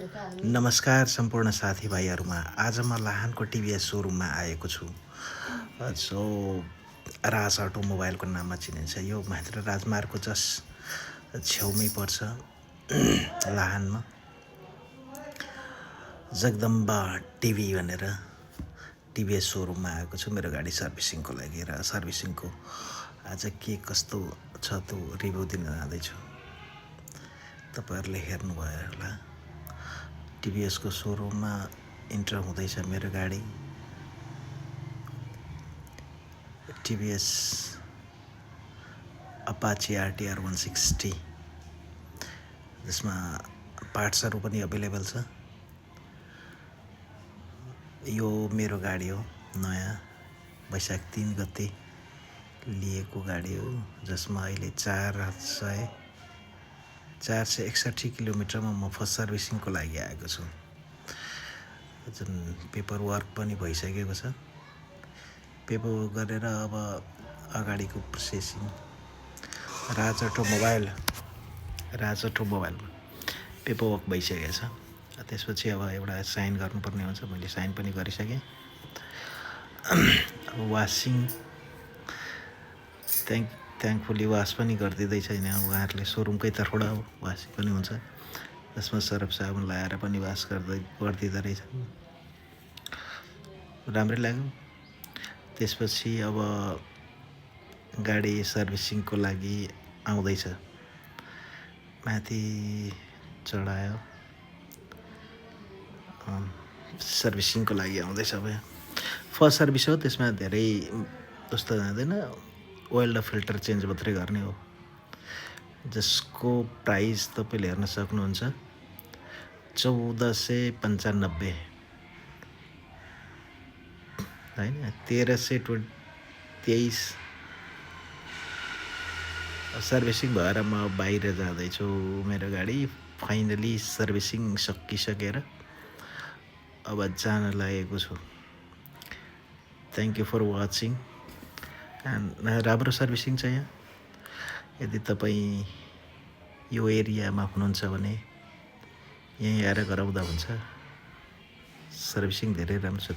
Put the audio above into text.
नमस्कार सम्पूर्ण साथीभाइहरूमा। आज म लाहानको टिभीएस सोरुममा आएको छु, जो राज अटोमोबाइलको नाममा चिनिन्छ। यो महेन्द्र राजमार्गको छेउमै पर्छ। लाहानमा जगदम्बा टिभी भनेर टिभीएस सोरुममा आएको छु मेरो गाडी सर्भिसिङको लागि। र सर्भिसिङको आज के कस्तो छ त्यो रिभ्यू दिन जाँदैछु। तपाईँहरूले हेर्नुभयो होला। टिभीएसको सोरुममा इन्टर हुँदैछ मेरो गाडी। टिभीएस अपाचे आरटीआर 160, जसमा पार्ट्सहरू पनि अभाइलेबल छ। यो मेरो गाडी हो, नयाँ वैशाख 3 गते लिएको गाडी हो, जसमा अहिले 461 किलोमिटरमा म फर्स्ट सर्भिसिङको लागि आएको छु। जुन पेपर वर्क पनि भइसकेको छ। पेपर वर्क गरेर अब अगाडिको प्रोसेसिङ राज अटोमोबाइलमा पेपर वर्क भइसकेको छ। त्यसपछि अब एउटा साइन गर्नुपर्ने हुन्छ। मैले साइन पनि गरिसकेँ। अब वासिङ थ्याङ्कफुली वास पनि गरिदिँदै छैन। उहाँहरूले सोरुमकै तर्फबाट वासिङ पनि हुन्छ, जसमा सरफ साबुन लगाएर पनि वास गरिदिँदो रहेछ। राम्रै लाग्यो। त्यसपछि अब गाडी सर्भिसिङको लागि आउँदैछ, माथि चढायो। सर्भिसिङको लागि आउँदैछ। अब फर्स्ट सर्भिस हो, त्यसमा धेरै जस्तो जाँदैन। ओइल र फिल्टर चेन्ज मात्रै गर्ने हो, जसको प्राइस तपाईँले हेर्न सक्नुहुन्छ 1495 होइन, 1323। सर्भिसिङ भएर म बाहिर जाँदैछु। मेरो गाडी फाइनली सर्भिसिङ सकिसकेर अब जान लागेको छु। Thank you for watching. राम्रो सर्भिसिङ छ यहाँ। यदि तपाईँ यो एरियामा हुनुहुन्छ भने यहीँ आएर गराउँदा हुन्छ। सर्भिसिङ धेरै राम्रो छ।